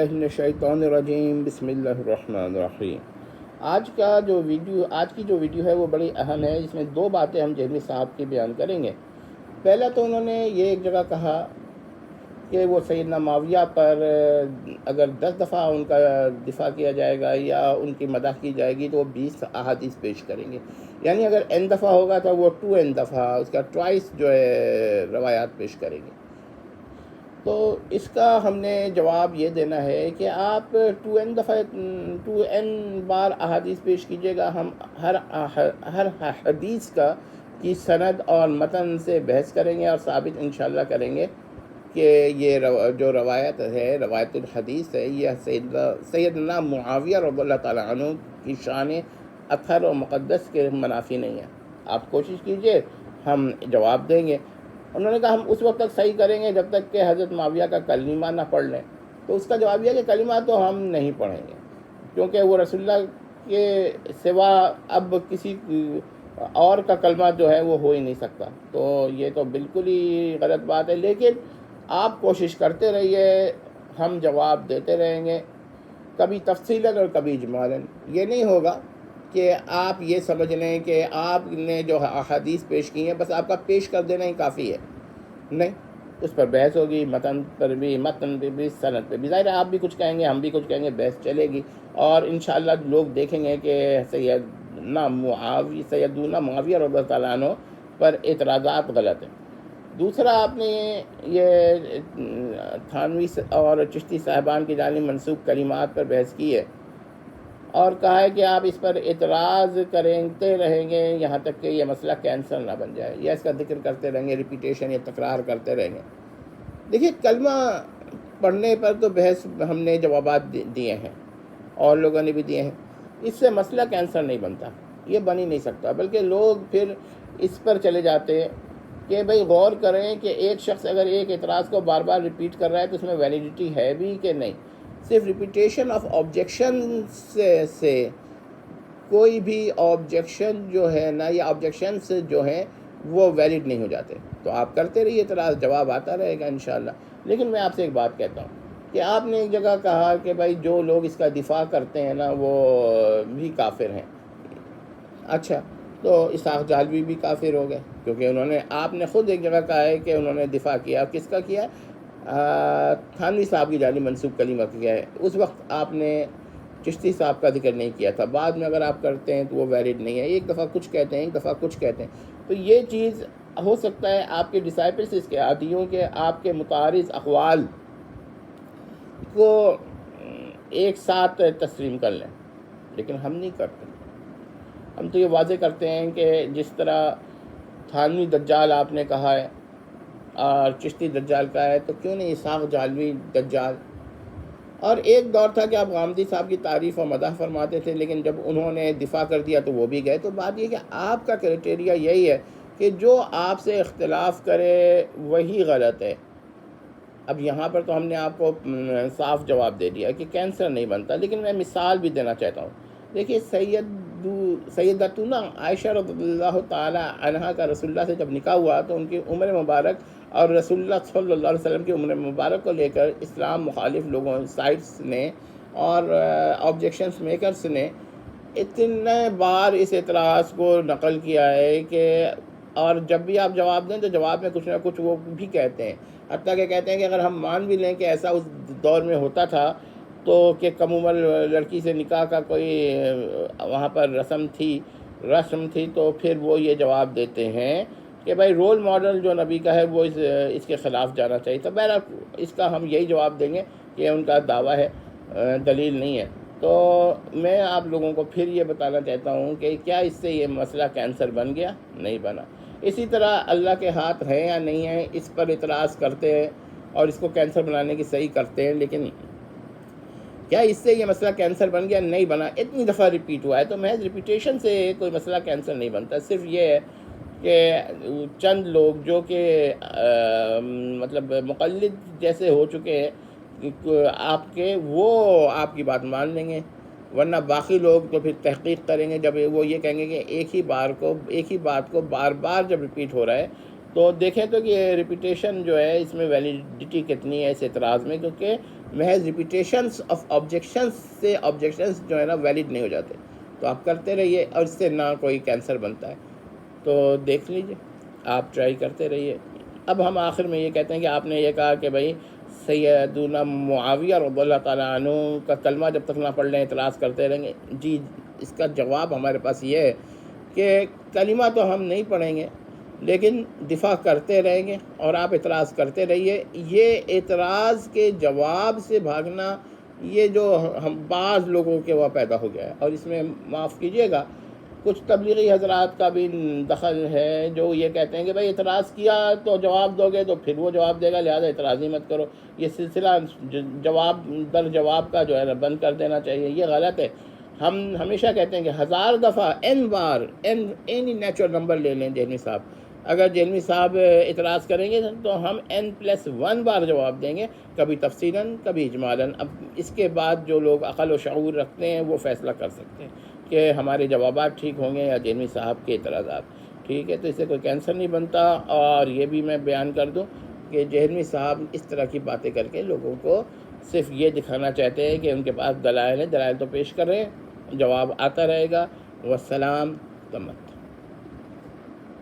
من الشیطان الرجیم بسم اللہ الرحمن الرحیم۔ آج کی جو ویڈیو ہے وہ بڑی اہم ہے۔ اس میں دو باتیں ہم جہمی صاحب کی بیان کریں گے۔ پہلا تو انہوں نے یہ ایک جگہ کہا کہ وہ سیدنا معاویہ پر اگر 10 دفعہ ان کا دفاع کیا جائے گا یا ان کی مدح کی جائے گی تو وہ 20 احادیث پیش کریں گے، یعنی اگر n دفعہ ہوگا تو وہ 2n دفعہ اس کا ٹوائس جو ہے روایات پیش کریں گے۔ تو اس کا ہم نے جواب یہ دینا ہے کہ آپ 2n بار احادیث پیش کیجئے گا، ہم ہر حدیث کی سند اور متن سے بحث کریں گے اور ثابت انشاءاللہ کریں گے کہ یہ جو روایت ہے، روایت الحدیث ہے، یہ سیدنا معاویہ رضی اللہ تعالیٰ عنہ کی شان اطہر و مقدس کے منافی نہیں ہے۔ آپ کوشش کیجئے، ہم جواب دیں گے۔ انہوں نے کہا ہم اس وقت تک صحیح کریں گے جب تک کہ حضرت معاویہ کا کلمہ نہ پڑھ لیں۔ تو اس کا جواب یہ ہے کہ کلمہ تو ہم نہیں پڑھیں گے، کیونکہ وہ رسول اللہ کے سوا اب کسی اور کا کلمہ جو ہے وہ ہو ہی نہیں سکتا۔ تو یہ تو بالکل ہی غلط بات ہے، لیکن آپ کوشش کرتے رہیے، ہم جواب دیتے رہیں گے، کبھی تفصیلاً اور کبھی اجمالاً۔ یہ نہیں ہوگا کہ آپ یہ سمجھ لیں کہ آپ نے جو احادیث پیش کی ہیں بس آپ کا پیش کر دینا ہی کافی ہے، نہیں، اس پر بحث ہوگی، متن پہ بھی سند پہ بھی۔ ظاہر ہے آپ بھی کچھ کہیں گے، ہم بھی کچھ کہیں گے، بحث چلے گی اور انشاءاللہ لوگ دیکھیں گے کہ سیدنا معاویہ رضی اللہ تعالیٰ عنہ پر اعتراضات غلط ہیں۔ دوسرا، آپ نے یہ تھانوی اور چشتی صاحبان کی جانب منسوب کلمات پر بحث کی ہے اور کہا ہے کہ آپ اس پر اعتراض کرتے رہیں گے یہاں تک کہ یہ مسئلہ کینسر نہ بن جائے، یا اس کا ذکر کرتے رہیں گے، ریپیٹیشن یا تکرار کرتے رہیں گے۔ دیکھیے، کلمہ پڑھنے پر تو بحث ہم نے جوابات دیے ہیں اور لوگوں نے بھی دیے ہیں، اس سے مسئلہ کینسر نہیں بنتا، یہ بن ہی نہیں سکتا، بلکہ لوگ پھر اس پر چلے جاتے ہیں کہ بھئی غور کریں کہ ایک شخص اگر ایک اعتراض کو بار بار ریپیٹ کر رہا ہے تو اس میں ویلیڈیٹی ہے بھی کہ نہیں۔ صرف ریپیٹیشن آف آبجیکشن سے کوئی بھی آبجیکشن جو ہے نا، یا آبجیکشنز جو ہیں وہ ویلڈ نہیں ہو جاتے۔ تو آپ کرتے رہیے اعتراض، جواب آتا رہے گا انشاءاللہ۔ لیکن میں آپ سے ایک بات کہتا ہوں کہ آپ نے ایک جگہ کہا کہ بھائی جو لوگ اس کا دفاع کرتے ہیں نا وہ بھی کافر ہیں۔ اچھا، تو اسحاق جہلوی بھی کافر ہو گئے، کیونکہ آپ نے خود ایک جگہ کہا ہے کہ انہوں نے دفاع کیا۔ کس کا کیا ہے؟ تھانوی صاحب کی جانب منسوب کلمہ کیا ہے۔ اس وقت آپ نے چشتی صاحب کا ذکر نہیں کیا تھا، بعد میں اگر آپ کرتے ہیں تو وہ ویلڈ نہیں ہے۔ ایک دفعہ کچھ کہتے ہیں، ایک دفعہ کچھ کہتے ہیں، تو یہ چیز ہو سکتا ہے آپ کے ڈسائپلس اس کے عادیوں کے آپ کے متعارض اقوال کو ایک ساتھ تسلیم کر لیں، لیکن ہم نہیں کرتے۔ ہم تو یہ واضح کرتے ہیں کہ جس طرح تھانوی دجال آپ نے کہا ہے اور چشتی دجال کا ہے، تو کیوں نہیں اسحاق جہلوی دجال؟ اور ایک دور تھا کہ آپ غامدی صاحب کی تعریف و مدح فرماتے تھے، لیکن جب انہوں نے دفاع کر دیا تو وہ بھی گئے۔ تو بات یہ کہ آپ کا کرائٹیریا یہی ہے کہ جو آپ سے اختلاف کرے وہی غلط ہے۔ اب یہاں پر تو ہم نے آپ کو صاف جواب دے دیا کہ کینسر نہیں بنتا، لیکن میں مثال بھی دینا چاہتا ہوں۔ دیکھیے، سیدتنا عائشہ رضی اللہ تعالی عنہا کا رسول اللہ سے جب نکاح ہوا تو ان کی عمر مبارک اور رسول اللہ صلی اللہ علیہ وسلم کی عمر مبارک کو لے کر اسلام مخالف لوگوں، سائٹس نے اور آبجیکشنز میکرز نے اتنے بار اس اعتراض کو نقل کیا ہے کہ، اور جب بھی آپ جواب دیں تو جواب میں کچھ نہ کچھ وہ بھی کہتے ہیں، حتیٰ کہ کہتے ہیں کہ اگر ہم مان بھی لیں کہ ایسا اس دور میں ہوتا تھا تو کہ کم عمر لڑکی سے نکاح کا کوئی وہاں پر رسم تھی تو پھر وہ یہ جواب دیتے ہیں کہ بھائی رول ماڈل جو نبی کا ہے وہ اس کے خلاف جانا چاہیے۔ تو بہرحال اس کا ہم یہی جواب دیں گے کہ ان کا دعویٰ ہے، دلیل نہیں ہے۔ تو میں آپ لوگوں کو پھر یہ بتانا چاہتا ہوں کہ کیا اس سے یہ مسئلہ کینسر بن گیا؟ نہیں بنا۔ اسی طرح اللہ کے ہاتھ ہیں یا نہیں ہیں، اس پر اعتراض کرتے ہیں اور اس کو کینسر بنانے کی صحیح کرتے ہیں، لیکن کیا اس سے یہ مسئلہ کینسر بن گیا؟ نہیں بنا۔ اتنی دفعہ ریپیٹ ہوا ہے، تو محض ریپیٹیشن سے کوئی مسئلہ کینسر نہیں بنتا۔ صرف یہ ہے کہ چند لوگ جو کہ مطلب مقلد جیسے ہو چکے ہیں آپ کے، وہ آپ کی بات مان لیں گے، ورنہ باقی لوگ تو پھر تحقیق کریں گے۔ جب وہ یہ کہیں گے کہ ایک ہی بات کو بار بار جب ریپیٹ ہو رہا ہے تو دیکھیں تو کہ یہ ریپیٹیشن جو ہے اس میں ویلیڈیٹی کتنی ہے اس اعتراض میں، کیونکہ محض ریپیٹیشنس آف آبجیکشنس سے آبجیکشنس جو ہے نا ویلڈ نہیں ہو جاتے. تو آپ کرتے رہیے اور اس سے نہ کوئی کینسر بنتا ہے. تو دیکھ لیجیے، آپ ٹرائی کرتے رہیے. اب ہم آخر میں یہ کہتے ہیں کہ آپ نے یہ کہا کہ بھائی سیدنا معاویہ رضی اللہ تعالیٰ عنہ کا کلمہ جب تک نہ پڑھ لیں اعتراض کرتے رہیں گے. جی، اس کا جواب ہمارے پاس یہ ہے کہ کلمہ تو ہم نہیں پڑھیں گے لیکن دفاع کرتے رہیں گے اور آپ اعتراض کرتے رہیے. یہ اعتراض کے جواب سے بھاگنا یہ جو ہم بعض لوگوں کے وہ پیدا ہو گیا ہے، اور اس میں معاف کیجیے گا کچھ تبلیغی حضرات کا بھی دخل ہے جو یہ کہتے ہیں کہ بھائی اعتراض کیا تو جواب دو گے تو پھر وہ جواب دے گا، لہٰذا اعتراض ہی مت کرو. یہ سلسلہ جواب در جواب کا جو ہے نا بند کر دینا چاہیے. یہ غلط ہے. ہم ہمیشہ کہتے ہیں کہ 1000 دفعہ n بار اینی نیچرل نمبر لے لیں جہلمی صاحب، اگر جہلمی صاحب اعتراض کریں گے تو ہم n+1 بار جواب دیں گے، کبھی تفصیلاً کبھی اجمالاً. اب اس کے بعد جو لوگ عقل و شعور رکھتے ہیں وہ فیصلہ کر سکتے ہیں کہ ہمارے جوابات ٹھیک ہوں گے یا جہلمی صاحب کے اعتراضات. ٹھیک ہے، تو اس سے کوئی کینسر نہیں بنتا. اور یہ بھی میں بیان کر دوں کہ جہلمی صاحب اس طرح کی باتیں کر کے لوگوں کو صرف یہ دکھانا چاہتے ہیں کہ ان کے پاس دلائل ہیں. دلائل تو پیش کر رہے ہیں، جواب آتا رہے گا. والسلام.